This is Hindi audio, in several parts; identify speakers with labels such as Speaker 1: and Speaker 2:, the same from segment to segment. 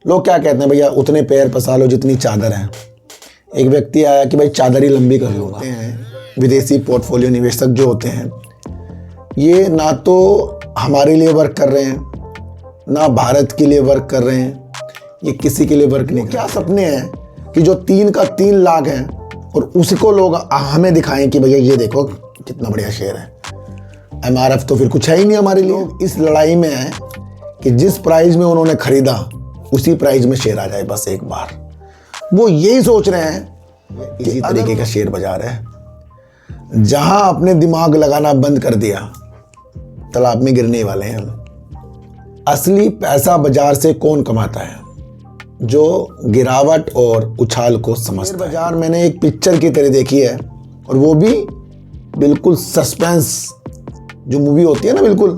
Speaker 1: लोग क्या कहते हैं, भैया उतने पैर पसार लो जितनी चादर है। एक व्यक्ति आया कि भाई चादर ही लंबी कर लो। होते हैं विदेशी पोर्टफोलियो निवेशक जो होते हैं, ये ना तो हमारे लिए वर्क कर रहे हैं, ना भारत के लिए वर्क कर रहे हैं, ये किसी के लिए वर्क नहीं। क्या सपने हैं कि जो 3 का 3 लाख है और उसको लोग हमें दिखाएं कि भैया ये देखो कितना बढ़िया शेयर है। MRF तो फिर कुछ है ही नहीं हमारे लिए। इस लड़ाई में है कि जिस प्राइस में उन्होंने खरीदा उसी प्राइस में शेयर आ जाए बस एक बार। वो यही सोच रहे हैं। इसी तरीके का शेयर बाजार है। जहां आपने दिमाग लगाना बंद कर दिया तालाब में गिरने वाले हैं हम। असली पैसा बाजार से कौन कमाता है? जो गिरावट और उछाल को समझता है। बाजार मैंने एक पिक्चर की तरह देखी है, और वो भी बिल्कुल सस्पेंस जो मूवी होती है ना, बिल्कुल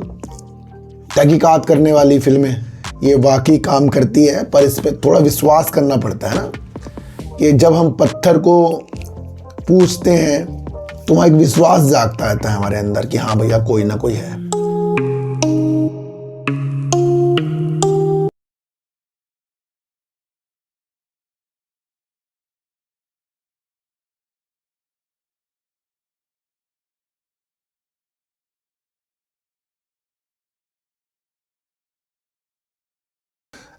Speaker 1: तहकीकात करने वाली फिल्में, ये वाकई काम करती है। पर इस पर थोड़ा विश्वास करना पड़ता है ना, कि जब हम पत्थर को पूछते हैं तो वहाँ एक विश्वास जागता रहता है हमारे अंदर कि हाँ भैया कोई ना कोई है।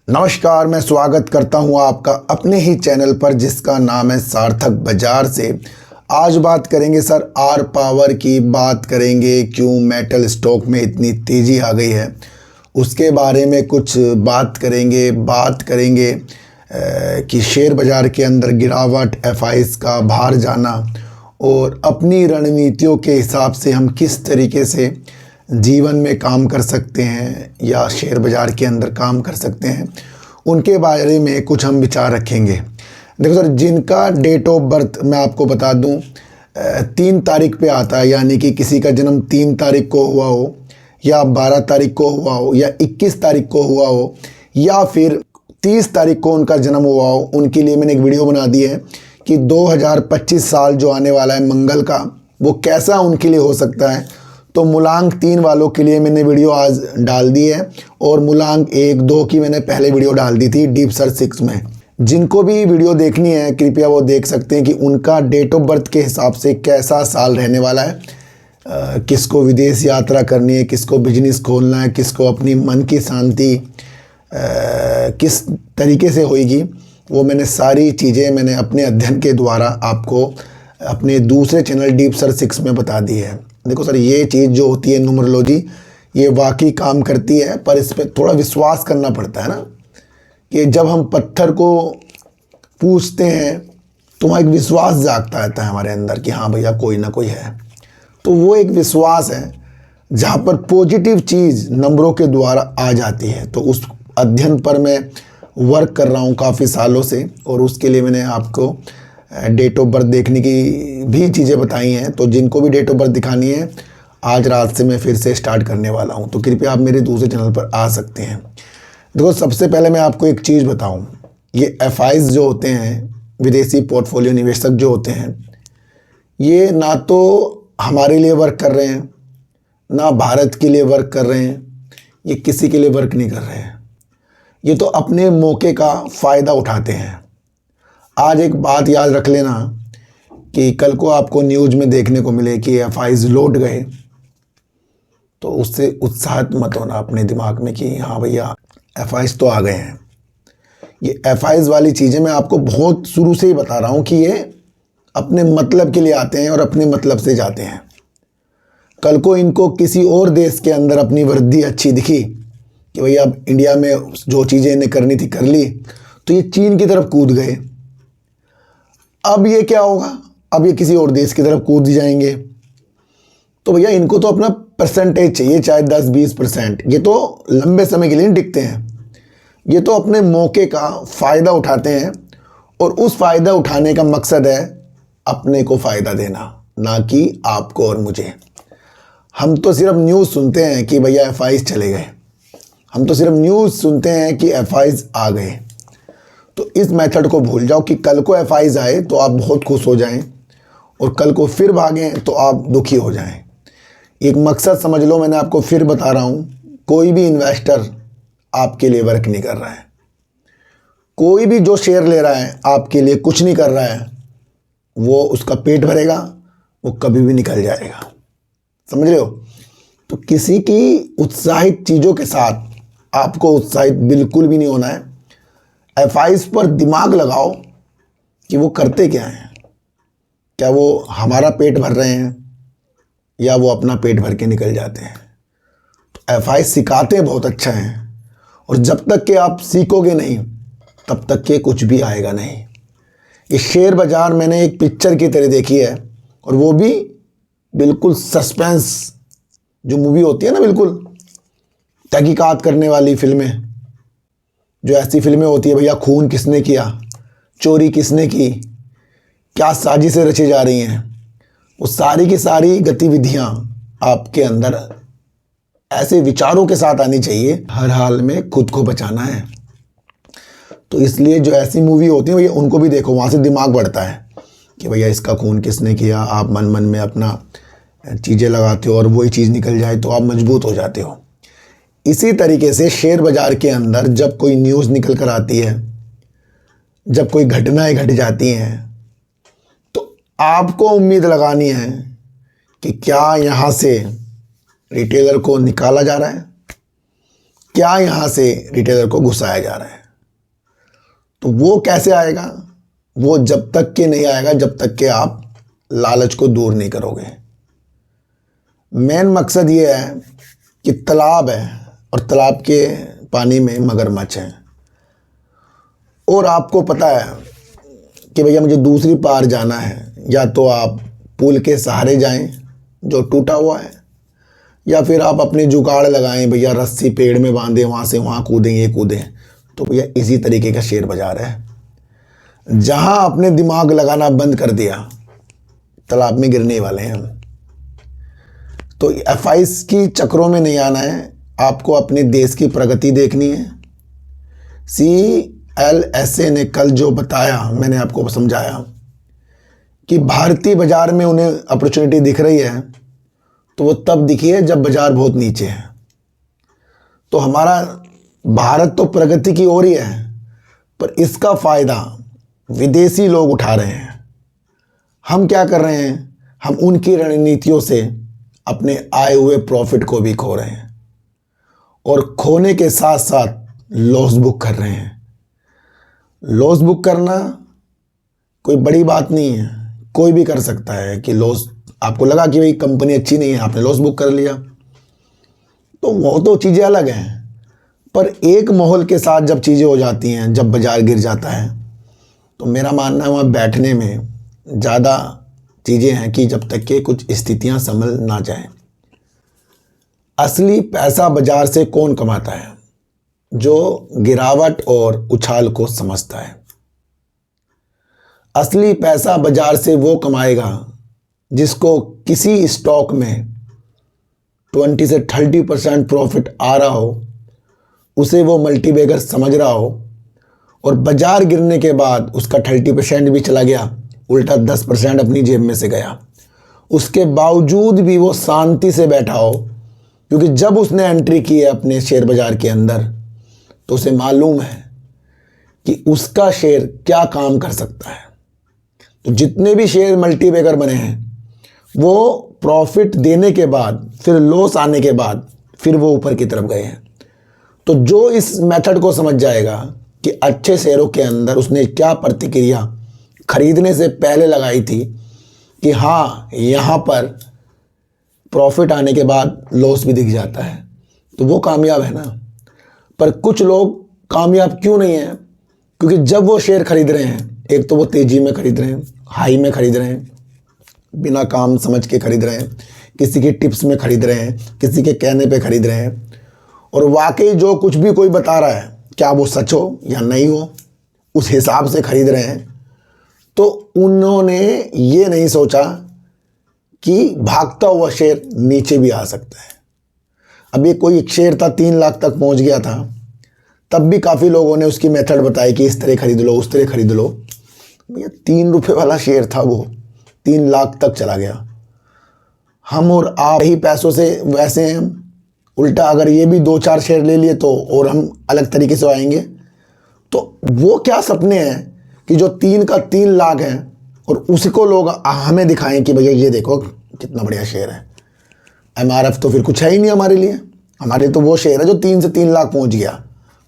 Speaker 1: नमस्कार, मैं स्वागत करता हूं आपका अपने ही चैनल पर जिसका नाम है सार्थक बाजार से। आज बात करेंगे सर आर पावर की, बात करेंगे क्यों मेटल स्टॉक में इतनी तेज़ी आ गई है, उसके बारे में कुछ बात करेंगे कि शेयर बाज़ार के अंदर गिरावट, FIs का बाहर जाना और अपनी रणनीतियों के हिसाब से हम किस तरीके से जीवन में काम कर सकते हैं या शेयर बाज़ार के अंदर काम कर सकते हैं, उनके बारे में कुछ हम विचार रखेंगे। देखो सर, जिनका डेट ऑफ बर्थ मैं आपको बता दूं 3 तारीख पे आता है, यानी कि किसी का जन्म 3 तारीख को हुआ हो या 12 तारीख को हुआ हो या 21 तारीख को हुआ हो या फिर 30 तारीख को उनका जन्म हुआ हो, उनके लिए मैंने एक वीडियो बना दी है कि 2025 साल जो आने वाला है मंगल का, वो कैसा उनके लिए हो सकता है। तो मूलांक 3 वालों के लिए मैंने वीडियो आज डाल दी है, और मूलांक 1, 2 की मैंने पहले वीडियो डाल दी थी डीप सर्च 6 में। जिनको भी वीडियो देखनी है कृपया वो देख सकते हैं कि उनका डेट ऑफ बर्थ के हिसाब से कैसा साल रहने वाला है। किसको विदेश यात्रा करनी है, किसको बिजनेस खोलना है, किसको अपनी मन की शांति किस तरीके से होएगी, वो मैंने सारी चीज़ें मैंने अपने अध्ययन के द्वारा आपको अपने दूसरे चैनल डीप सर्च 6 में बता दी है। देखो सर, ये चीज़ जो होती है न्यूमरोलॉजी, ये वाकई काम करती है, पर इस पर थोड़ा विश्वास करना पड़ता है ना, कि जब हम पत्थर को पूछते हैं तो वहाँ एक विश्वास जागता रहता है हमारे अंदर कि हाँ भैया कोई ना कोई है। तो वो एक विश्वास है जहाँ पर पॉजिटिव चीज़ नंबरों के द्वारा आ जाती है। तो उस अध्ययन पर मैं वर्क कर रहा हूँ काफ़ी सालों से, और उसके लिए मैंने आपको डेट ऑफ बर्थ देखने की भी चीज़ें बताई हैं। तो जिनको भी डेट ऑफ बर्थ दिखानी है, आज रात से मैं फिर से स्टार्ट करने वाला हूं, तो कृपया आप मेरे दूसरे चैनल पर आ सकते हैं। देखो, सबसे पहले मैं आपको एक चीज़ बताऊं, ये FIs जो होते हैं, विदेशी पोर्टफोलियो निवेशक जो होते हैं, ये ना तो हमारे लिए वर्क कर रहे हैं, ना भारत के लिए वर्क कर रहे हैं, ये किसी के लिए वर्क नहीं कर रहे हैं। ये तो अपने मौके का फ़ायदा उठाते हैं। आज एक बात याद रख लेना कि कल को आपको न्यूज़ में देखने को मिले कि FIs लौट गए, तो उससे उत्साहित मत होना अपने दिमाग में कि हाँ भैया FIs तो आ गए हैं। ये FIs वाली चीज़ें मैं आपको बहुत शुरू से ही बता रहा हूँ कि ये अपने मतलब के लिए आते हैं और अपने मतलब से जाते हैं। कल को इनको किसी और देश के अंदर अपनी वृद्धि अच्छी दिखी कि भैया अब इंडिया में जो चीज़ें इन्हें करनी थी कर ली, तो ये चीन की तरफ कूद गए। अब ये क्या होगा, अब ये किसी और देश की तरफ कूद जाएंगे। तो भैया इनको तो अपना परसेंटेज चाहिए, चाहे 10-20%। ये तो लंबे समय के लिए नहीं टिकते हैं, ये तो अपने मौके का फ़ायदा उठाते हैं, और उस फ़ायदा उठाने का मकसद है अपने को फ़ायदा देना, ना कि आपको और मुझे। हम तो सिर्फ न्यूज़ सुनते हैं कि भैया FIs चले गए, हम तो सिर्फ न्यूज़ सुनते हैं कि FIs आ गए। तो इस मेथड को भूल जाओ कि कल को FIs आए तो आप बहुत खुश हो जाएं, और कल को फिर भागें तो आप दुखी हो जाएं। एक मकसद समझ लो, मैंने आपको फिर बता रहा हूं, कोई भी इन्वेस्टर आपके लिए वर्क नहीं कर रहा है। कोई भी जो शेयर ले रहा है आपके लिए कुछ नहीं कर रहा है, वो उसका पेट भरेगा, वो कभी भी निकल जाएगा। समझ रहे हो? तो किसी की उत्साहित चीज़ों के साथ आपको उत्साहित बिल्कुल भी नहीं होना है। एफआईज पर दिमाग लगाओ कि वो करते क्या हैं, क्या वो हमारा पेट भर रहे हैं या वो अपना पेट भर के निकल जाते हैं। तो एफआई सिखाते बहुत अच्छा हैं, और जब तक कि आप सीखोगे नहीं तब तक के कुछ भी आएगा नहीं। ये शेयर बाज़ार मैंने एक पिक्चर की तरह देखी है, और वो भी बिल्कुल सस्पेंस जो मूवी होती है ना, बिल्कुल तहकीकात करने वाली फिल्में, जो ऐसी फिल्में होती है भैया खून किसने किया, चोरी किसने की, क्या साजिशें रची जा रही हैं, वो सारी की सारी गतिविधियां आपके अंदर ऐसे विचारों के साथ आनी चाहिए, हर हाल में खुद को बचाना है। तो इसलिए जो ऐसी मूवी होती है भैया उनको भी देखो, वहाँ से दिमाग बढ़ता है कि भैया इसका खून किसने किया। आप मन मन में अपना चीज़ें लगाते हो और वही चीज़ निकल जाए तो आप मजबूत हो जाते हो। इसी तरीके से शेयर बाज़ार के अंदर जब कोई न्यूज़ निकल कर आती है, जब कोई घटनाएं घट जाती हैं, तो आपको उम्मीद लगानी है कि क्या यहाँ से रिटेलर को निकाला जा रहा है, क्या यहाँ से रिटेलर को घुसाया जा रहा है। तो वो कैसे आएगा? वो जब तक के नहीं आएगा जब तक के आप लालच को दूर नहीं करोगे। मेन मकसद ये है कि तालाब है और तालाब के पानी में मगरमच्छ है, और आपको पता है कि भैया मुझे दूसरी पार जाना है, या तो आप पुल के सहारे जाएं जो टूटा हुआ है, या फिर आप अपने जुगाड़ लगाएं भैया, रस्सी पेड़ में बांधें, वहाँ से वहाँ कूदें, ये कूदें। तो भैया इसी तरीके का शेयर बाज़ार है। जहाँ आपने दिमाग लगाना बंद कर दिया, तालाब में गिरने वाले हैं हम। तो एफआईज की चक्रों में नहीं आना है, आपको अपने देश की प्रगति देखनी है। CLSA ने कल जो बताया, मैंने आपको समझाया कि भारतीय बाज़ार में उन्हें अपॉर्चुनिटी दिख रही है, तो वो तब दिखी है जब बाज़ार बहुत नीचे है। तो हमारा भारत तो प्रगति की ओर ही है, पर इसका फ़ायदा विदेशी लोग उठा रहे हैं। हम क्या कर रहे हैं? हम उनकी रणनीतियों से अपने आए हुए प्रॉफिट को भी खो रहे हैं, और खोने के साथ साथ लॉस बुक कर रहे हैं। लॉस बुक करना कोई बड़ी बात नहीं है, कोई भी कर सकता है कि लॉस, आपको लगा कि भाई कंपनी अच्छी नहीं है, आपने लॉस बुक कर लिया, तो वो तो चीज़ें अलग हैं। पर एक माहौल के साथ जब चीज़ें हो जाती हैं, जब बाज़ार गिर जाता है, तो मेरा मानना है वहाँ बैठने में ज़्यादा चीज़ें हैं कि जब तक कि कुछ स्थितियाँ संभल ना जाएं। असली पैसा बाज़ार से कौन कमाता है? जो गिरावट और उछाल को समझता है। असली पैसा बाज़ार से वो कमाएगा जिसको किसी स्टॉक में 20 से 30% प्रॉफिट आ रहा हो, उसे वो मल्टीबैगर समझ रहा हो, और बाज़ार गिरने के बाद उसका 30% भी चला गया, उल्टा 10% अपनी जेब में से गया, उसके बावजूद भी वो शांति से बैठा हो, क्योंकि जब उसने एंट्री की है अपने शेयर बाज़ार के अंदर, तो उसे मालूम है कि उसका शेयर क्या काम कर सकता है। तो जितने भी शेयर मल्टीबैगर बने हैं, वो प्रॉफिट देने के बाद, फिर लॉस आने के बाद, फिर वो ऊपर की तरफ गए हैं। तो जो इस मेथड को समझ जाएगा कि अच्छे शेयरों के अंदर उसने क्या प्रतिक्रिया खरीदने से पहले लगाई थी कि हाँ यहाँ पर प्रॉफिट आने के बाद लॉस भी दिख जाता है, तो वो कामयाब है ना। पर कुछ लोग कामयाब क्यों नहीं हैं? क्योंकि जब वो शेयर खरीद रहे हैं, एक तो वो तेज़ी में खरीद रहे हैं, हाई में खरीद रहे हैं, बिना काम समझ के खरीद रहे हैं, किसी के टिप्स में खरीद रहे हैं, किसी के कहने पे खरीद रहे हैं, और वाकई जो कुछ भी कोई बता रहा है, क्या वो सच हो या नहीं हो, उस हिसाब से खरीद रहे हैं। तो उन्होंने ये नहीं सोचा कि भागता हुआ शेयर नीचे भी आ सकता है। अब ये कोई एक शेयर था 3 लाख तक पहुंच गया था, तब भी काफ़ी लोगों ने उसकी मेथड बताई कि इस तरह खरीद लो, उस तरह खरीद लो। भैया 3 रुपये वाला शेयर था, वो 3 लाख तक चला गया। हम और आप ही पैसों से वैसे हैं, उल्टा अगर ये भी 2-4 शेयर ले लिए तो और हम अलग तरीके से आएंगे। तो वो क्या सपने हैं कि जो 3 का 3 लाख है और उसी को लोग हमें दिखाएं कि भैया ये देखो कितना बढ़िया शेयर है। MRF तो फिर कुछ है ही नहीं हमारे लिए। हमारे तो वो शेयर है जो 3 से 3 लाख पहुंच गया।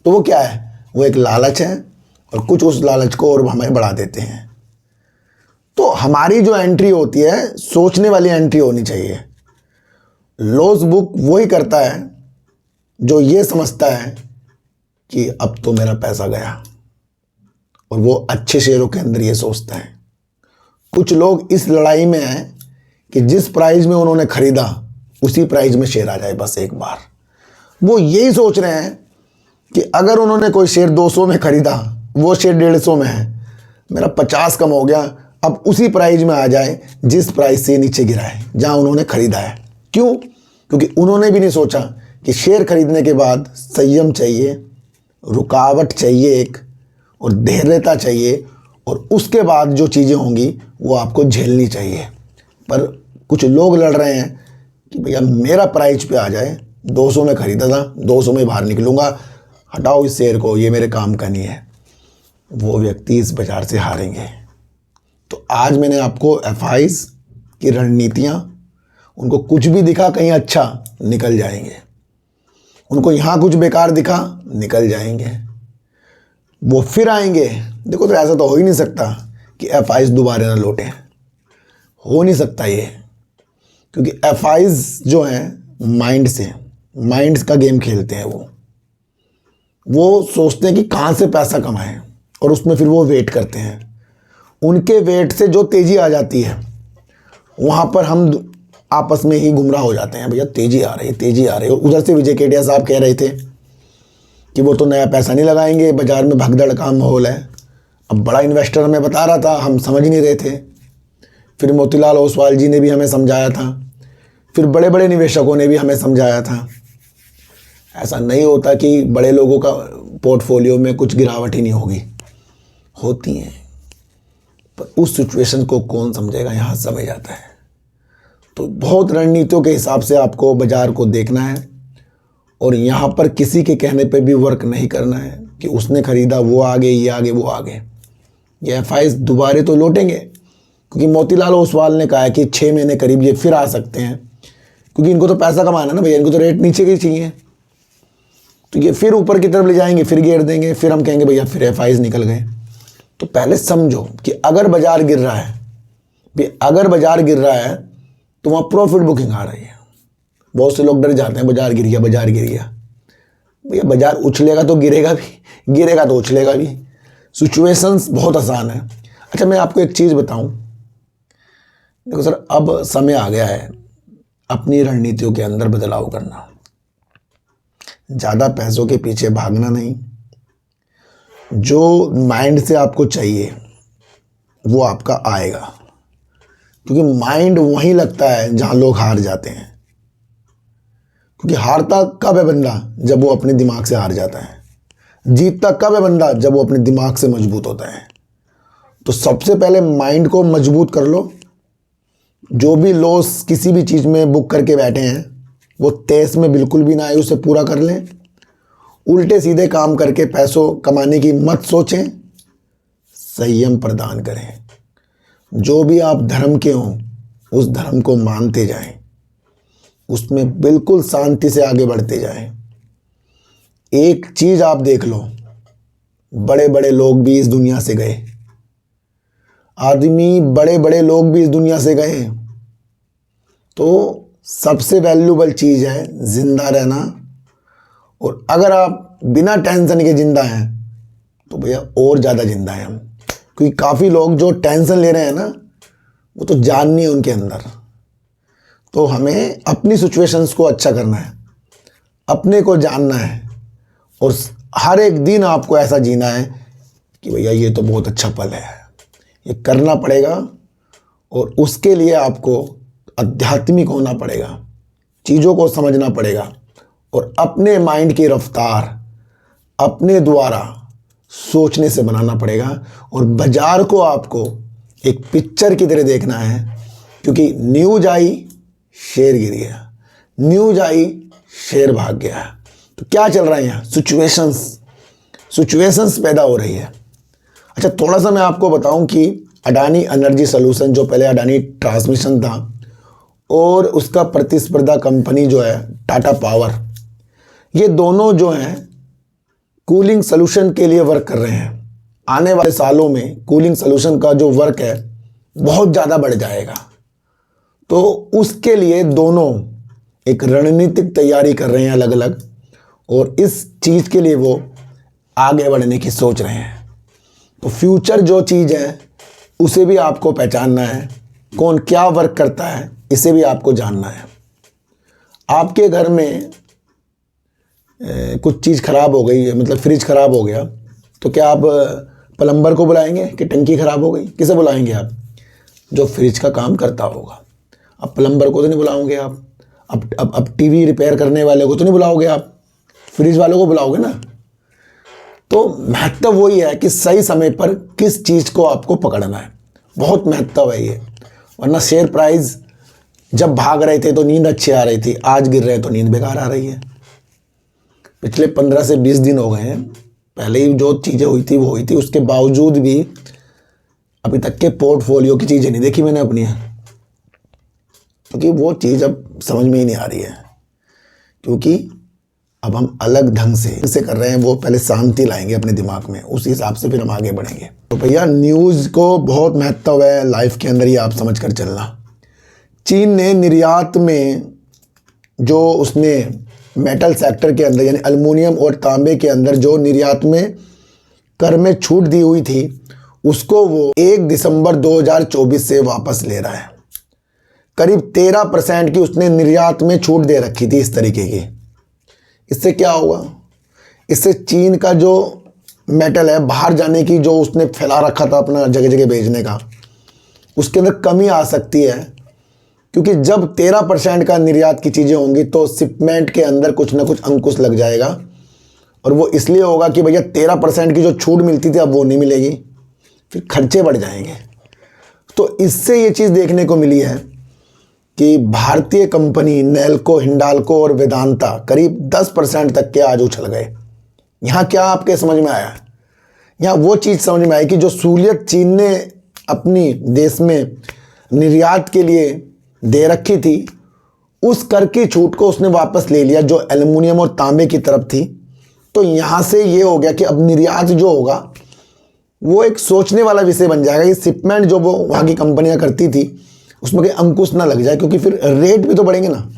Speaker 1: तो वो क्या है, वो एक लालच है और कुछ उस लालच को और हमें बढ़ा देते हैं। तो हमारी जो एंट्री होती है सोचने वाली एंट्री होनी चाहिए। लॉस बुक वही करता है जो ये समझता है कि अब तो मेरा पैसा गया, और वो अच्छे शेयरों के अंदर ये सोचता है। कुछ लोग इस लड़ाई में हैं कि जिस प्राइस में उन्होंने खरीदा उसी प्राइस में शेयर आ जाए बस एक बार। वो यही सोच रहे हैं कि अगर उन्होंने कोई शेयर 200 में खरीदा, वो शेयर 150 में है, मेरा 50 कम हो गया, अब उसी प्राइस में आ जाए जिस प्राइस से नीचे गिरा है जहां उन्होंने खरीदा है। क्यों? क्योंकि उन्होंने भी नहीं सोचा कि शेयर खरीदने के बाद संयम चाहिए, रुकावट चाहिए एक, और धैर्यता चाहिए, और उसके बाद जो चीज़ें होंगी वो आपको झेलनी चाहिए। पर कुछ लोग लड़ रहे हैं कि भैया मेरा प्राइस पे आ जाए, 200 में खरीदा था, 200 में बाहर निकलूंगा, हटाओ इस शेयर को, ये मेरे काम का नहीं है। वो व्यक्ति इस बाजार से हारेंगे। तो आज मैंने आपको FIs की रणनीतियाँ, उनको कुछ भी दिखा कहीं अच्छा निकल जाएंगे, उनको यहाँ कुछ बेकार दिखा निकल जाएंगे, वो फिर आएंगे। देखो तो ऐसा तो हो ही नहीं सकता कि FIs दोबारा ना लौटें, हो नहीं सकता ये, क्योंकि FIs जो हैं माइंड्स का गेम खेलते हैं। वो सोचते हैं कि कहाँ से पैसा कमाएं, और उसमें फिर वो वेट करते हैं। उनके वेट से जो तेज़ी आ जाती है वहाँ पर हम आपस में ही गुमराह हो जाते हैं, भैया तेज़ी आ रही है, तेज़ी आ रही है। उधर से विजय केडिया साहब कह रहे थे कि वो तो नया पैसा नहीं लगाएंगे, बाज़ार में भगदड़ का माहौल है। अब बड़ा इन्वेस्टर हमें बता रहा था, हम समझ नहीं रहे थे। फिर मोतीलाल ओसवाल जी ने भी हमें समझाया था, फिर बड़े बड़े निवेशकों ने भी हमें समझाया था। ऐसा नहीं होता कि बड़े लोगों का पोर्टफोलियो में कुछ गिरावट ही नहीं होगी, होती हैं, पर उस सिचुएशन को कौन समझेगा, यहाँ समझ आता है। तो बहुत रणनीतियों के हिसाब से आपको बाज़ार को देखना है, और यहाँ पर किसी के कहने पे भी वर्क नहीं करना है कि उसने ख़रीदा, वो आगे, ये आगे, वो आगे। ये FIs दोबारे तो लौटेंगे, क्योंकि मोतीलाल ओसवाल ने कहा है कि 6 महीने करीब ये फिर आ सकते हैं, क्योंकि इनको तो पैसा कमाना ना भैया, इनको तो रेट नीचे के चाहिए। तो ये फिर ऊपर की तरफ ले जाएंगे, फिर गिर देंगे, फिर हम कहेंगे भैया फिर FIs निकल गए। तो पहले समझो कि अगर बाज़ार गिर रहा है, अगर बाज़ार गिर रहा है तो वहाँ प्रॉफिट बुकिंग आ रही है। बहुत से लोग डर जाते हैं, बाज़ार गिर गया, बाज़ार गिर गया। भैया बाज़ार उछलेगा तो गिरेगा भी, गिरेगा तो उछलेगा भी। सिचुएशंस बहुत आसान है। अच्छा, मैं आपको एक चीज़ बताऊं, देखो सर, अब समय आ गया है अपनी रणनीतियों के अंदर बदलाव करना। ज़्यादा पैसों के पीछे भागना नहीं। जो माइंड से आपको चाहिए वो आपका आएगा, क्योंकि माइंड वहीं लगता है जहां लोग हार जाते हैं। क्योंकि हारता कब है बंदा? जब वो अपने दिमाग से हार जाता है। जीतता कब है बंदा? जब वो अपने दिमाग से मजबूत होता है। तो सबसे पहले माइंड को मजबूत कर लो। जो भी लॉस किसी भी चीज़ में बुक करके बैठे हैं वो तेज में बिल्कुल भी ना आए, उसे पूरा कर लें। उल्टे सीधे काम करके पैसों कमाने की मत सोचें, संयम प्रदान करें। जो भी आप धर्म के हों उस धर्म को मानते जाएं, उसमें बिल्कुल शांति से आगे बढ़ते जाएं। एक चीज़ आप देख लो, बड़े बड़े लोग भी इस दुनिया से गए, आदमी बड़े बड़े लोग भी इस दुनिया से गए। तो सबसे वैल्यूबल चीज़ है जिंदा रहना। और अगर आप बिना टेंशन के जिंदा हैं तो भैया और ज़्यादा जिंदा हैं हम, क्योंकि काफ़ी लोग जो टेंशन ले रहे हैं ना, वो तो जान नहीं है उनके अंदर। तो हमें अपनी सिचुएशंस को अच्छा करना है, अपने को जानना है, और हर एक दिन आपको ऐसा जीना है कि भैया ये तो बहुत अच्छा पल है, ये करना पड़ेगा। और उसके लिए आपको आध्यात्मिक होना पड़ेगा, चीज़ों को समझना पड़ेगा, और अपने माइंड की रफ्तार अपने द्वारा सोचने से बनाना पड़ेगा। और बाजार को आपको एक पिक्चर की तरह देखना है, क्योंकि न्यूज आई शेयर गिर गया, न्यूज आई शेयर भाग गया। तो क्या चल रहा है यहाँ? सिचुएशंस सिचुएशंस पैदा हो रही है। अच्छा, थोड़ा सा मैं आपको बताऊं कि अडानी एनर्जी सॉल्यूशन जो पहले अडानी ट्रांसमिशन था और उसका प्रतिस्पर्धा कंपनी जो है टाटा पावर, ये दोनों जो हैं कूलिंग सॉल्यूशन के लिए वर्क कर रहे हैं। आने वाले सालों में कूलिंग सॉल्यूशन का जो वर्क है बहुत ज़्यादा बढ़ जाएगा। तो उसके लिए दोनों एक रणनीतिक तैयारी कर रहे हैं अलग अलग, और इस चीज़ के लिए वो आगे बढ़ने की सोच रहे हैं। तो फ्यूचर जो चीज़ है उसे भी आपको पहचानना है, कौन क्या वर्क करता है इसे भी आपको जानना है। आपके घर में कुछ चीज़ ख़राब हो गई है, मतलब फ्रिज ख़राब हो गया, तो क्या आप प्लम्बर को बुलाएंगे कि टंकी ख़राब हो गई? किसे बुलाएंगे आप? जो फ्रिज का काम करता होगा। अब प्लम्बर को तो नहीं बुलाओगे आप, अब टीवी रिपेयर करने वाले को तो नहीं बुलाओगे आप, फ्रिज वालों को बुलाओगे ना। तो महत्व वही है कि सही समय पर किस चीज़ को आपको पकड़ना है, बहुत महत्व है ये। वरना शेयर प्राइस जब भाग रहे थे तो नींद अच्छी आ रही थी, आज गिर रहे हैं तो नींद बेकार आ रही है। पिछले 15 से 20 दिन हो गए हैं, पहले ही जो चीज़ें हुई थी वो हुई थी, उसके बावजूद भी अभी तक के पोर्टफोलियो की चीज़ें नहीं देखी मैंने अपनी, क्योंकि वो चीज़ अब समझ में ही नहीं आ रही है। क्योंकि अब हम अलग ढंग से कर रहे हैं, वो पहले शांति लाएंगे अपने दिमाग में, उस हिसाब से फिर हम आगे बढ़ेंगे। तो भैया न्यूज़ को बहुत महत्व है लाइफ के अंदर, ये आप समझ कर चलना। चीन ने निर्यात में जो उसने मेटल सेक्टर के अंदर यानी एल्युमिनियम और तांबे के अंदर जो निर्यात में कर में छूट दी हुई थी, उसको वो 1 दिसंबर 2024 से वापस ले रहा है। करीब 13% की उसने निर्यात में छूट दे रखी थी इस तरीके की। इससे क्या होगा? इससे चीन का जो मेटल है बाहर जाने की, जो उसने फैला रखा था अपना जगह जगह भेजने का, उसके अंदर कमी आ सकती है। क्योंकि जब 13% का निर्यात की चीज़ें होंगी तो शिपमेंट के अंदर कुछ ना कुछ अंकुश लग जाएगा, और वो इसलिए होगा कि भैया 13% की जो छूट मिलती थी अब वो नहीं मिलेगी, फिर खर्चे बढ़ जाएंगे। तो इससे ये चीज़ देखने को मिली है कि भारतीय कंपनी नेल्को, हिंडाल्को और वेदांता करीब 10% तक के आज उछल गए। यहाँ क्या आपके समझ में आया? यहाँ वो चीज़ समझ में आई कि जो सहूलियत चीन ने अपनी देश में निर्यात के लिए दे रखी थी, उस कर की छूट को उसने वापस ले लिया जो एल्युमिनियम और तांबे की तरफ थी। तो यहाँ से ये हो गया कि अब निर्यात जो होगा वो एक सोचने वाला विषय बन जाएगा कि शिपमेंट जो वो वहाँ की कंपनियाँ करती थी उसमें कहीं अंकुश ना लग जाए, क्योंकि फिर रेट भी तो बढ़ेंगे ना।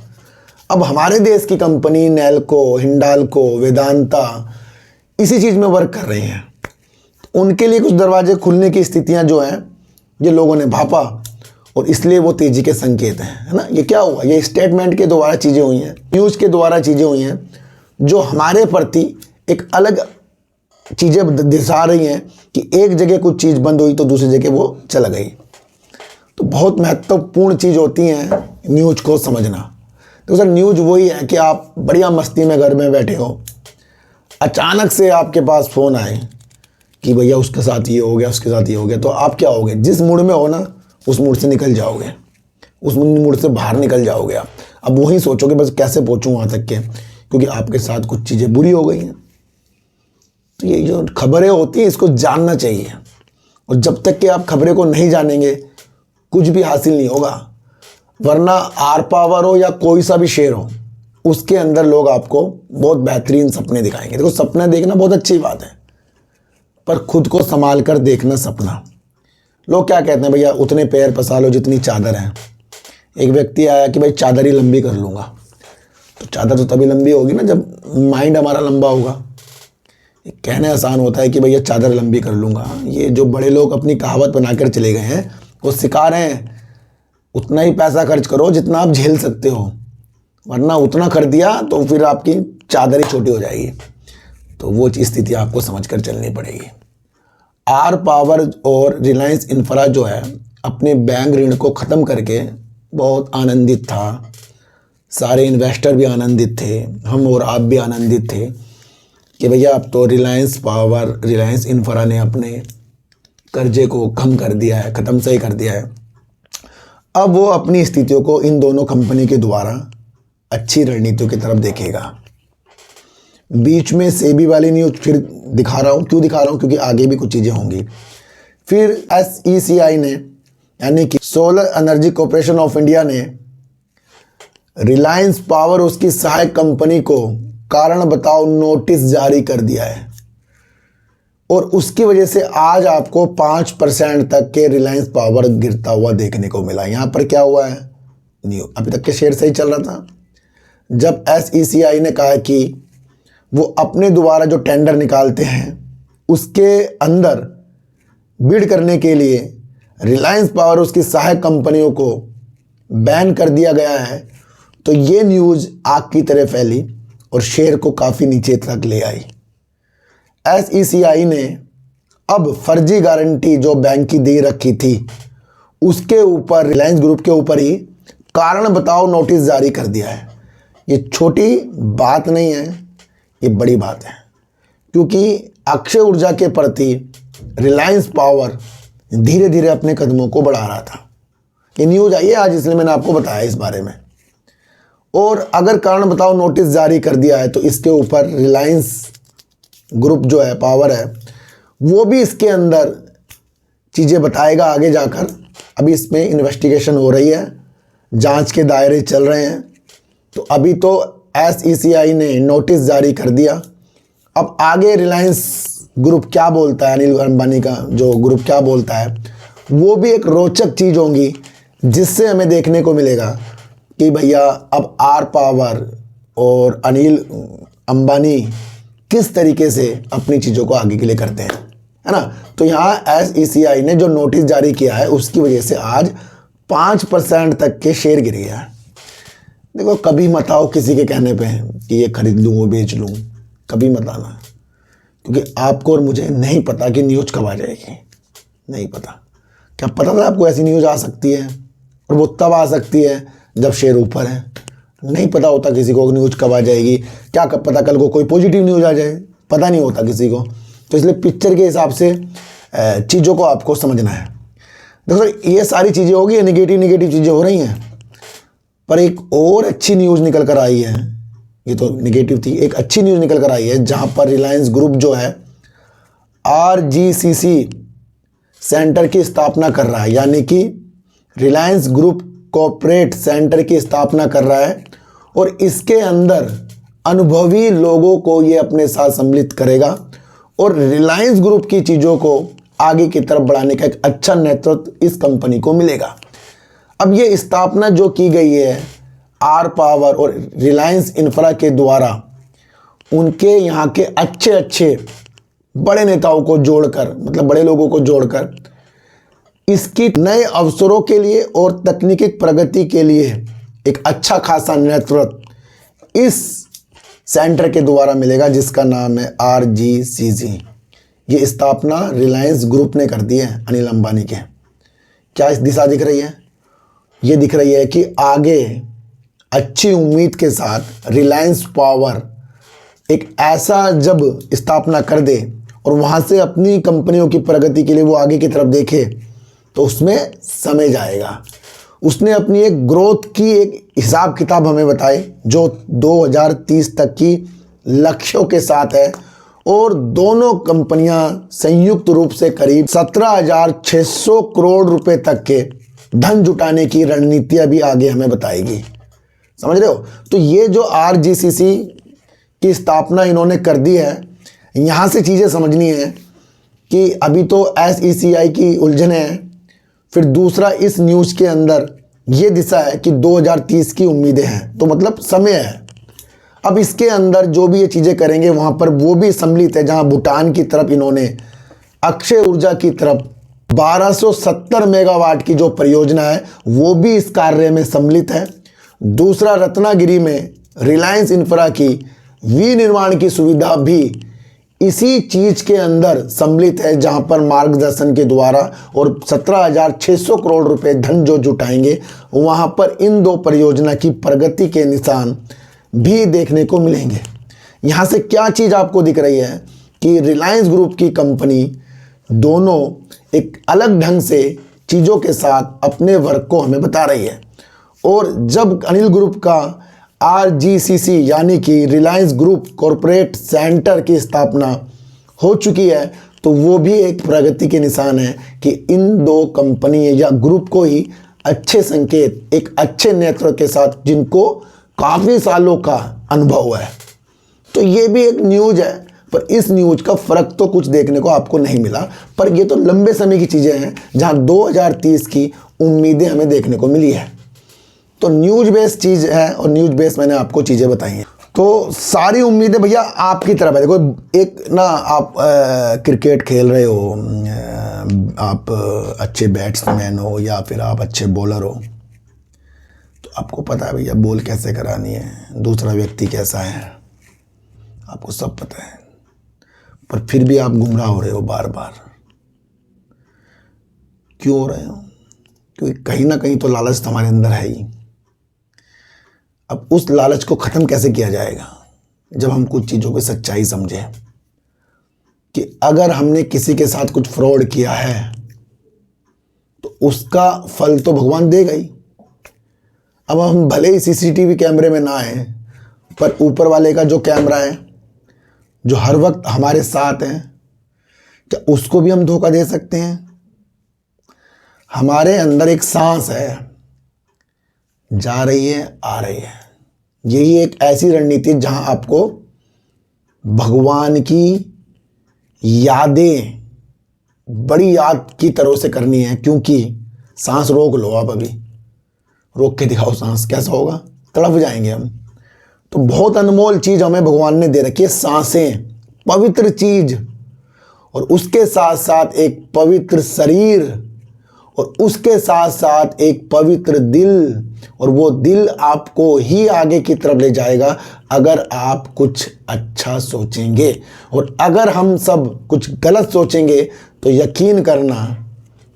Speaker 1: अब हमारे देश की कंपनी नेल्को, हिंडाल्को, वेदांता इसी चीज़ में वर्क कर रही हैं। उनके लिए कुछ दरवाजे खुलने की स्थितियां जो हैं ये लोगों ने भापा, और इसलिए वो तेज़ी के संकेत हैं, है ना। ये क्या हुआ? ये स्टेटमेंट के द्वारा चीज़ें हुई हैं, न्यूज़ के द्वारा चीज़ें हुई हैं, जो हमारे प्रति एक अलग चीज़ें दिखा रही हैं कि एक जगह कुछ चीज़ बंद हुई तो दूसरी जगह वो चला गई। तो बहुत महत्वपूर्ण चीज़ होती है न्यूज़ को समझना। तो सर न्यूज़ वही है कि आप बढ़िया मस्ती में घर में बैठे हो, अचानक से आपके पास फ़ोन आए कि भैया उसके साथ ये हो गया, उसके साथ ये हो गया, तो आप क्या होगे? जिस मूड में हो ना उस मूड से निकल जाओगे, उस मूड से बाहर निकल जाओगे आप। अब वही सोचोगे बस कैसे पहुँचूँ वहाँ तक के, क्योंकि आपके साथ कुछ चीज़ें बुरी हो गई हैं। तो ये जो खबरें होती हैं इसको जानना चाहिए, और जब तक कि आप खबरें को नहीं जानेंगे कुछ भी हासिल नहीं होगा। वरना आर पावर हो या कोई सा भी शेयर हो, उसके अंदर लोग आपको बहुत बेहतरीन सपने दिखाएंगे। देखो सपना देखना बहुत अच्छी बात है, पर खुद को संभाल कर देखना सपना। लोग क्या कहते हैं, भैया उतने पैर पसा लो जितनी चादर है। एक व्यक्ति आया कि भाई चादर ही लंबी कर लूँगा, तो चादर तो तभी लंबी होगी ना जब माइंड हमारा लंबा होगा। कहने आसान होता है कि भैया चादर लंबी कर लूँगा, ये जो बड़े लोग अपनी कहावत बनाकर चले गए हैं वो सिखा रहे हैं उतना ही पैसा खर्च करो जितना आप झेल सकते हो, वरना उतना कर दिया तो फिर आपकी चादर ही छोटी हो जाएगी। तो वो स्थिति आपको समझ कर चलनी पड़ेगी। आर पावर और रिलायंस इंफ्रा जो है अपने बैंक ऋण को ख़त्म करके बहुत आनंदित था, सारे इन्वेस्टर भी आनंदित थे, हम और आप भी आनंदित थे कि भैया अब तो रिलायंस पावर, रिलायंस इंफ्रा ने अपने कर्जे को कम कर दिया है, ख़त्म से ही कर दिया है। अब वो अपनी स्थितियों को इन दोनों कंपनी के द्वारा अच्छी रणनीतियों की तरफ देखेगा। बीच में सेबी वाली न्यूज फिर दिखा रहा हूँ। क्यों दिखा रहा हूँ? क्योंकि आगे भी कुछ चीज़ें होंगी। फिर SECI ने यानी कि solar energy corporation of India ने रिलायंस पावर उसकी सहायक कंपनी को कारण बताओ नोटिस जारी कर दिया है और उसकी वजह से आज आपको 5% तक के रिलायंस पावर गिरता हुआ देखने को मिला। यहाँ पर क्या हुआ है? अभी तक के शेयर सही चल रहा था। जब SECI ने कहा कि वो अपने द्वारा जो टेंडर निकालते हैं उसके अंदर बिड करने के लिए रिलायंस पावर उसकी सहायक कंपनियों को बैन कर दिया गया है, तो ये न्यूज़ आग की तरह फैली और शेयर को काफ़ी नीचे तक ले आई। SECI ने अब फर्जी गारंटी जो बैंक की दे रखी थी उसके ऊपर रिलायंस ग्रुप के ऊपर ही कारण बताओ नोटिस जारी कर दिया है। ये छोटी बात नहीं है, ये बड़ी बात है, क्योंकि अक्षय ऊर्जा के प्रति रिलायंस पावर धीरे धीरे अपने कदमों को बढ़ा रहा था। ये न्यूज़ आई है आज, इसलिए मैंने आपको बताया इस बारे में। और अगर कारण बताओ नोटिस जारी कर दिया है तो इसके ऊपर रिलायंस ग्रुप जो है पावर है वो भी इसके अंदर चीज़ें बताएगा आगे जाकर। अभी इसमें इन्वेस्टिगेशन हो रही है, जांच के दायरे चल रहे हैं। तो अभी तो SECI ने नोटिस जारी कर दिया। अब आगे रिलायंस ग्रुप क्या बोलता है, अनिल अंबानी का जो ग्रुप क्या बोलता है, वो भी एक रोचक चीज़ होगी जिससे हमें देखने को मिलेगा कि भैया अब आर पावर और अनिल अंबानी किस तरीके से अपनी चीज़ों को आगे के लिए करते हैं, है ना। तो यहाँ SECI ने जो नोटिस जारी किया है उसकी वजह से आज 5% तक के शेयर गिरे हैं। देखो, कभी मत आओ किसी के कहने पे कि ये खरीद लूँ वो बेच लूँ, कभी मत आना, क्योंकि आपको और मुझे नहीं पता कि न्यूज़ कब आ जाएगी। नहीं पता। क्या पता था आपको ऐसी न्यूज़ आ सकती है और वो तब आ सकती है जब शेयर ऊपर है। नहीं पता होता किसी को न्यूज़ कब आ जाएगी। क्या कब पता कल को कोई पॉजिटिव न्यूज़ आ जाए, पता नहीं होता किसी को। तो इसलिए पिक्चर के हिसाब से चीज़ों को आपको समझना है। देखो, ये सारी चीज़ें होगी, नेगेटिव चीज़ें हो रही हैं, पर एक और अच्छी न्यूज़ निकल कर आई है। ये तो नेगेटिव थी, एक अच्छी न्यूज़ निकल कर आई है जहां पर रिलायंस ग्रुप जो है RGCC सेंटर की स्थापना कर रहा है, यानी कि रिलायंस ग्रुप कॉर्पोरेट सेंटर की स्थापना कर रहा है और इसके अंदर अनुभवी लोगों को ये अपने साथ सम्मिलित करेगा और रिलायंस ग्रुप की चीज़ों को आगे की तरफ बढ़ाने का एक अच्छा नेतृत्व इस कंपनी को मिलेगा। अब ये स्थापना जो की गई है आर पावर और रिलायंस इंफ्रा के द्वारा, उनके यहाँ के अच्छे बड़े नेताओं को जोड़कर, मतलब बड़े लोगों को जोड़कर इसकी नए अवसरों के लिए और तकनीकी प्रगति के लिए एक अच्छा खासा नेतृत्व इस सेंटर के द्वारा मिलेगा जिसका नाम है RGCC। ये स्थापना रिलायंस ग्रुप ने कर दी है अनिल अंबानी के। क्या इस दिशा दिख रही है? ये दिख रही है कि आगे अच्छी उम्मीद के साथ रिलायंस पावर एक ऐसा जब स्थापना कर दे और वहाँ से अपनी कंपनियों की प्रगति के लिए वो आगे की तरफ देखे तो उसमें समय जाएगा। उसने अपनी एक ग्रोथ की एक हिसाब किताब हमें बताए जो 2030 तक की लक्ष्यों के साथ है और दोनों कंपनियां संयुक्त रूप से करीब 17,600 करोड़ रुपए तक के धन जुटाने की रणनीतियां भी आगे हमें बताएगी। समझ रहे हो? तो ये जो RGCC की स्थापना इन्होंने कर दी है, यहाँ से चीज़ें समझनी है कि अभी तो SECI की उलझन है, फिर दूसरा इस न्यूज़ के अंदर ये दिशा है कि 2030 की उम्मीदें हैं, तो मतलब समय है। अब इसके अंदर जो भी ये चीज़ें करेंगे वहाँ पर वो भी सम्मिलित है, जहाँ भूटान की तरफ इन्होंने अक्षय ऊर्जा की तरफ 1270 मेगावाट की जो परियोजना है वो भी इस कार्य में सम्मिलित है। दूसरा, रत्नागिरी में रिलायंस इंफ्रा की विनिर्माण की सुविधा भी इसी चीज़ के अंदर सम्मिलित है, जहां पर मार्गदर्शन के द्वारा और 17,600 करोड़ रुपए धन जो जुटाएंगे वहां पर इन दो परियोजना की प्रगति के निशान भी देखने को मिलेंगे। यहां से क्या चीज़ आपको दिख रही है कि रिलायंस ग्रुप की कंपनी दोनों एक अलग ढंग से चीज़ों के साथ अपने वर्क को हमें बता रही है। और जब अनिल ग्रुप का RGCC यानी कि रिलायंस ग्रुप कॉरपोरेट सेंटर की स्थापना हो चुकी है, तो वो भी एक प्रगति के निशान है कि इन दो कंपनी या ग्रुप को ही अच्छे संकेत, एक अच्छे नेतृत्व के साथ जिनको काफ़ी सालों का अनुभव है, तो ये भी एक न्यूज़ है। पर इस न्यूज़ का फ़र्क तो कुछ देखने को आपको नहीं मिला, पर ये तो लंबे समय की चीज़ें हैं जहां 2030 की उम्मीदें हमें देखने को मिली है। तो न्यूज़ बेस्ड चीज़ है और न्यूज़ बेस्ड मैंने आपको चीज़ें बताई हैं। तो सारी उम्मीदें भैया आपकी तरफ है। देखो, एक ना आप क्रिकेट खेल रहे हो, आप अच्छे बैट्समैन हो या फिर आप अच्छे बॉलर हो, तो आपको पता है भैया बॉल कैसे करानी है, दूसरा व्यक्ति कैसा है, आपको सब पता है, पर फिर भी आप गुमराह हो रहे हो बार बार। क्यों हो रहे हो? क्योंकि कहीं ना कहीं तो लालच हमारे अंदर है ही। अब उस लालच को ख़त्म कैसे किया जाएगा? जब हम कुछ चीज़ों पे सच्चाई समझें कि अगर हमने किसी के साथ कुछ फ्रॉड किया है तो उसका फल तो भगवान देगा ही। अब हम भले ही CCTV कैमरे में ना आए, पर ऊपर वाले का जो कैमरा है, जो हर वक्त हमारे साथ है, क्या उसको भी हम धोखा दे सकते हैं? हमारे अंदर एक सांस है, जा रही है, आ रही है। यही एक ऐसी रणनीति जहां आपको भगवान की यादें बड़ी याद की तरह से करनी है। क्योंकि सांस रोक लो, आप अभी रोक के दिखाओ सांस, कैसा होगा? तड़प जाएंगे हम। तो बहुत अनमोल चीज़ हमें भगवान ने दे रखी है, सांसें, पवित्र चीज़, और उसके साथ साथ एक पवित्र शरीर, और उसके साथ साथ एक पवित्र दिल, और वो दिल आपको ही आगे की तरफ ले जाएगा अगर आप कुछ अच्छा सोचेंगे। और अगर हम सब कुछ गलत सोचेंगे तो यकीन करना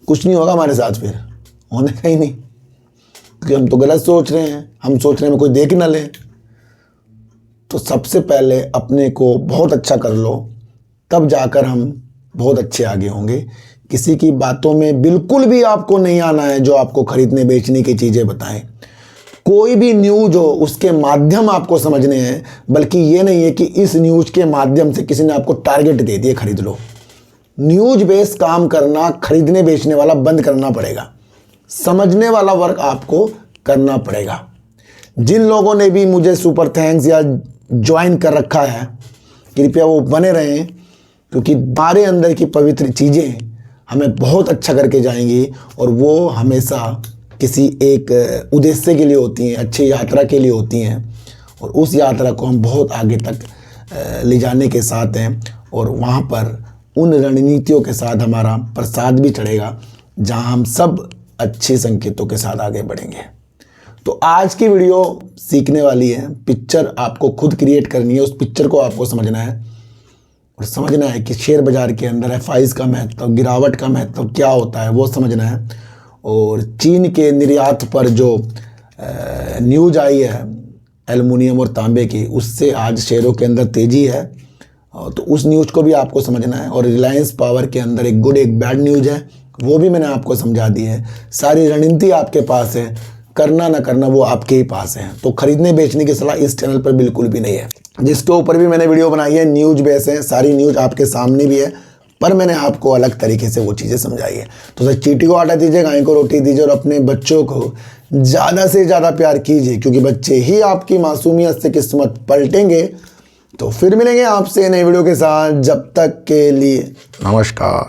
Speaker 1: कुछ नहीं होगा हमारे साथ, फिर होने का ही नहीं, क्योंकि हम तो गलत सोच रहे हैं, हम सोच रहे हैं कोई देख ना ले। तो सबसे पहले अपने को बहुत अच्छा कर लो, तब जाकर हम बहुत अच्छे आगे होंगे। किसी की बातों में बिल्कुल भी आपको नहीं आना है जो आपको खरीदने बेचने की चीज़ें बताएं। कोई भी न्यूज़ हो उसके माध्यम आपको समझने हैं, बल्कि ये नहीं है कि इस न्यूज़ के माध्यम से किसी ने आपको टारगेट दे दिए खरीद लो। न्यूज़ बेस्ड काम करना, खरीदने बेचने वाला बंद करना पड़ेगा, समझने वाला वर्क आपको करना पड़ेगा। जिन लोगों ने भी मुझे सुपर थैंक्स या ज्वाइन कर रखा है, कृपया वो बने रहें, क्योंकि हमारे अंदर की पवित्र चीज़ें हमें बहुत अच्छा करके जाएंगी, और वो हमेशा किसी एक उद्देश्य के लिए होती हैं, अच्छी यात्रा के लिए होती हैं, और उस यात्रा को हम बहुत आगे तक ले जाने के साथ हैं। और वहाँ पर उन रणनीतियों के साथ हमारा प्रसाद भी चढ़ेगा, जहाँ हम सब अच्छे संकेतों के साथ आगे बढ़ेंगे। तो आज की वीडियो सीखने वाली है। पिक्चर आपको खुद क्रिएट करनी है, उस पिक्चर को आपको समझना है, और समझना है कि शेयर बाज़ार के अंदर FIs का महत्व, गिरावट का महत्व क्या होता है, वो समझना है। और चीन के निर्यात पर जो न्यूज़ आई है एल्युमिनियम और तांबे की, उससे आज शेयरों के अंदर तेज़ी है, तो उस न्यूज़ को भी आपको समझना है। और रिलायंस पावर के अंदर एक गुड एक बैड न्यूज़ है, वो भी मैंने आपको समझा दी है। सारी रणनीति आपके पास है, करना ना करना वो आपके ही पास है। तो खरीदने बेचने की सलाह इस चैनल पर बिल्कुल भी नहीं है। जिसके ऊपर भी मैंने वीडियो बनाई है न्यूज़ बेस है, सारी न्यूज़ आपके सामने भी है, पर मैंने आपको अलग तरीके से वो चीज़ें समझाई है। तो सर, चींटी को आटा दीजिए, गाय को रोटी दीजिए, और अपने बच्चों को ज़्यादा से ज़्यादा प्यार कीजिए, क्योंकि बच्चे ही आपकी मासूमियत से किस्मत पलटेंगे। तो फिर मिलेंगे आपसे नई वीडियो के साथ, जब तक के लिए नमस्कार।